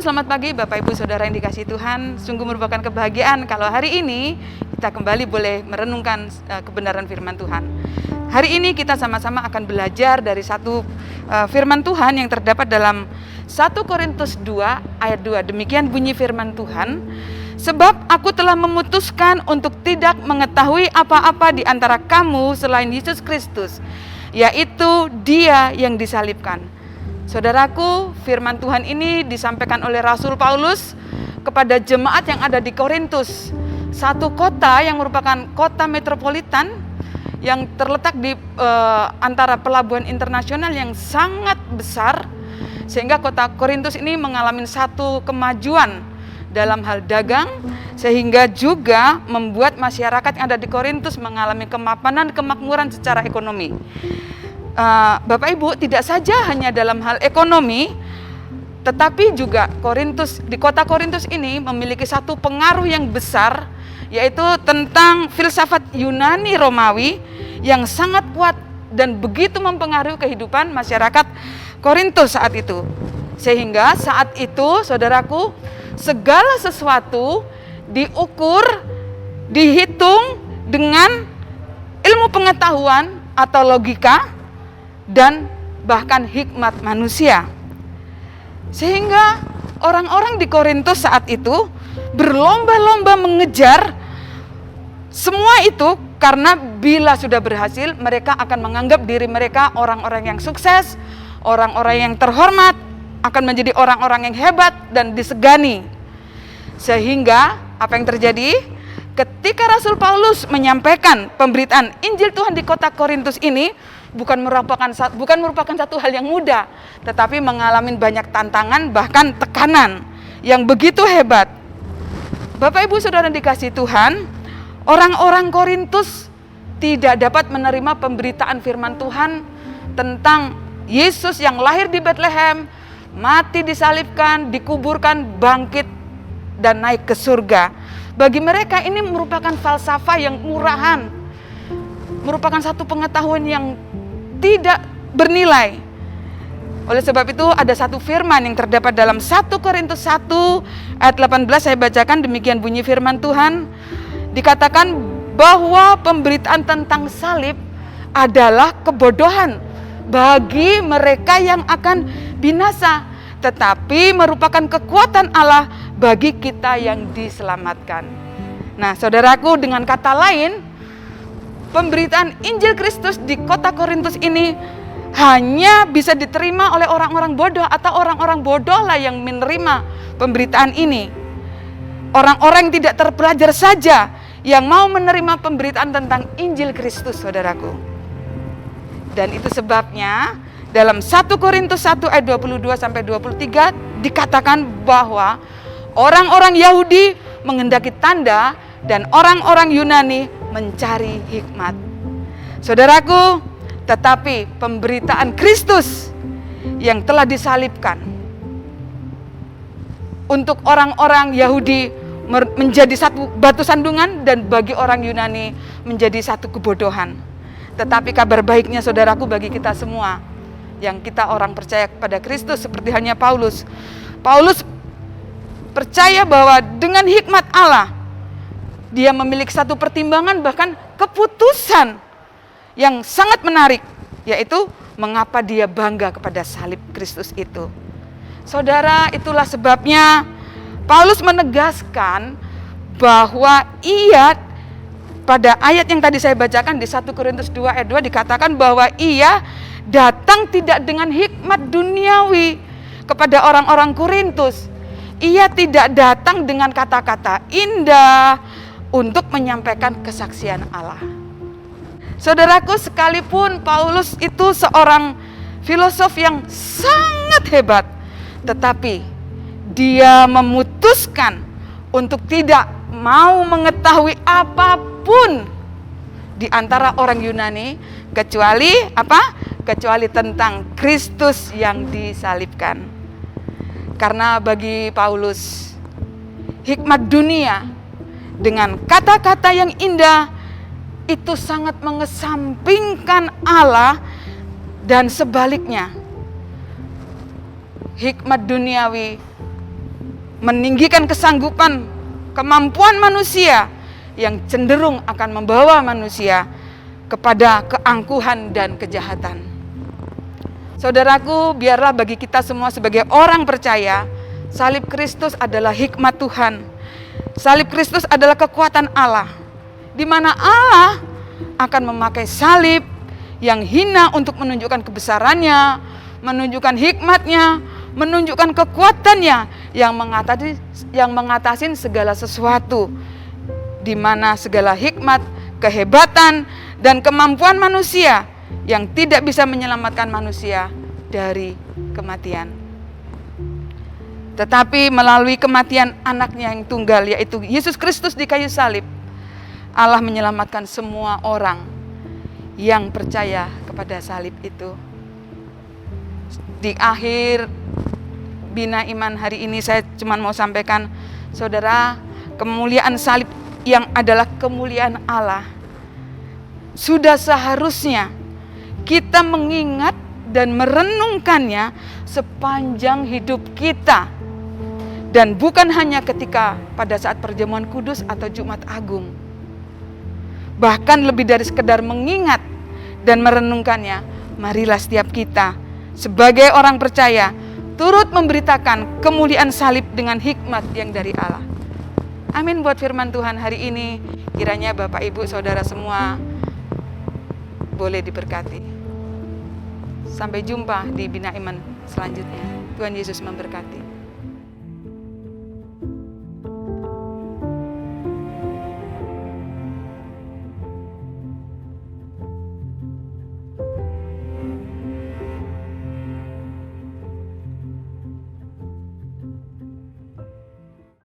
selamat pagi Bapak Ibu Saudara yang dikasihi Tuhan. Sungguh merupakan kebahagiaan kalau hari ini kita kembali boleh merenungkan kebenaran firman Tuhan. Hari ini kita sama-sama akan belajar dari satu firman Tuhan yang terdapat dalam 1 Korintus 2 ayat 2. Demikian bunyi firman Tuhan. Sebab aku telah memutuskan untuk tidak mengetahui apa-apa di antara kamu selain Yesus Kristus, yaitu Dia yang disalibkan. Saudaraku, firman Tuhan ini disampaikan oleh Rasul Paulus kepada jemaat yang ada di Korintus, satu kota yang merupakan kota metropolitan yang terletak di antara pelabuhan internasional yang sangat besar, sehingga kota Korintus ini mengalami satu kemajuan dalam hal dagang, sehingga juga membuat masyarakat yang ada di Korintus mengalami kemapanan, kemakmuran secara ekonomi. Bapak Ibu, tidak saja hanya dalam hal ekonomi, tetapi juga di kota Korintus ini memiliki satu pengaruh yang besar, yaitu tentang filsafat Yunani Romawi yang sangat kuat dan begitu mempengaruhi kehidupan masyarakat Korintus saat itu. Sehingga saat itu, saudaraku, segala sesuatu diukur, dihitung dengan ilmu pengetahuan atau logika dan bahkan hikmat manusia. Sehingga orang-orang di Korintus saat itu berlomba-lomba mengejar semua itu, karena bila sudah berhasil mereka akan menganggap diri mereka orang-orang yang sukses, orang-orang yang terhormat, akan menjadi orang-orang yang hebat dan disegani. Sehingga apa yang terjadi? Ketika Rasul Paulus menyampaikan pemberitaan Injil Tuhan di kota Korintus ini, bukan merupakan satu hal yang mudah, tetapi mengalami banyak tantangan, bahkan tekanan yang begitu hebat. Bapak Ibu Saudara dikasihi Tuhan, orang-orang Korintus tidak dapat menerima pemberitaan firman Tuhan tentang Yesus yang lahir di Bethlehem, mati disalibkan, dikuburkan, bangkit, dan naik ke surga. Bagi mereka ini merupakan falsafah yang murahan, merupakan satu pengetahuan yang tidak bernilai. Oleh sebab itu ada satu firman yang terdapat dalam 1 Korintus 1 ayat 18, saya bacakan, demikian bunyi firman Tuhan. Dikatakan bahwa pemberitaan tentang salib adalah kebodohan bagi mereka yang akan binasa, tetapi merupakan kekuatan Allah bagi kita yang diselamatkan. Nah, saudaraku, dengan kata lain, pemberitaan Injil Kristus di kota Korintus ini hanya bisa diterima oleh orang-orang bodoh, atau orang-orang bodoh lah yang menerima pemberitaan ini. Orang-orang yang tidak terpelajar saja yang mau menerima pemberitaan tentang Injil Kristus, saudaraku. Dan itu sebabnya dalam 1 Korintus 1 ayat 22-23 dikatakan bahwa orang-orang Yahudi menghendaki tanda dan orang-orang Yunani mencari hikmat. Saudaraku, tetapi pemberitaan Kristus yang telah disalibkan untuk orang-orang Yahudi menjadi satu batu sandungan, dan bagi orang Yunani menjadi satu kebodohan. Tetapi kabar baiknya, saudaraku, bagi kita semua yang kita orang percaya kepada Kristus, seperti halnya Paulus percaya bahwa dengan hikmat Allah dia memiliki satu pertimbangan, bahkan keputusan yang sangat menarik, yaitu mengapa dia bangga kepada salib Kristus itu. Saudara, itulah sebabnya Paulus menegaskan bahwa ia, pada ayat yang tadi saya bacakan di 1 Korintus 2 ayat 2 dikatakan bahwa ia datang tidak dengan hikmat duniawi kepada orang-orang Korintus. Ia tidak datang dengan kata-kata indah untuk menyampaikan kesaksian Allah. Saudaraku, sekalipun Paulus itu seorang filosof yang sangat hebat, tetapi dia memutuskan untuk tidak mau mengetahui apapun di antara orang Yunani kecuali apa? Kecuali tentang Kristus yang disalibkan. Karena bagi Paulus, hikmat dunia dengan kata-kata yang indah itu sangat mengesampingkan Allah, dan sebaliknya hikmat duniawi meninggikan kesanggupan, kemampuan manusia yang cenderung akan membawa manusia kepada keangkuhan dan kejahatan. Saudaraku, biarlah bagi kita semua sebagai orang percaya, salib Kristus adalah hikmat Tuhan. Salib Kristus adalah kekuatan Allah, di mana Allah akan memakai salib yang hina untuk menunjukkan kebesarannya, menunjukkan hikmatnya, menunjukkan kekuatannya yang mengatasi segala sesuatu, di mana segala hikmat, kehebatan, dan kemampuan manusia yang tidak bisa menyelamatkan manusia dari kematian. Tetapi melalui kematian anaknya yang tunggal, yaitu Yesus Kristus di kayu salib, Allah menyelamatkan semua orang yang percaya kepada salib itu. Di akhir Bina Iman hari ini saya cuma mau sampaikan, saudara, kemuliaan salib yang adalah kemuliaan Allah, sudah seharusnya kita mengingat dan merenungkannya sepanjang hidup kita. Dan bukan hanya ketika pada saat perjamuan kudus atau Jumat Agung. Bahkan lebih dari sekedar mengingat dan merenungkannya, marilah setiap kita sebagai orang percaya turut memberitakan kemuliaan salib dengan hikmat yang dari Allah. Amin buat firman Tuhan hari ini. Kiranya Bapak, Ibu, Saudara semua boleh diberkati. Sampai jumpa di Bina Iman selanjutnya. Tuhan Yesus memberkati.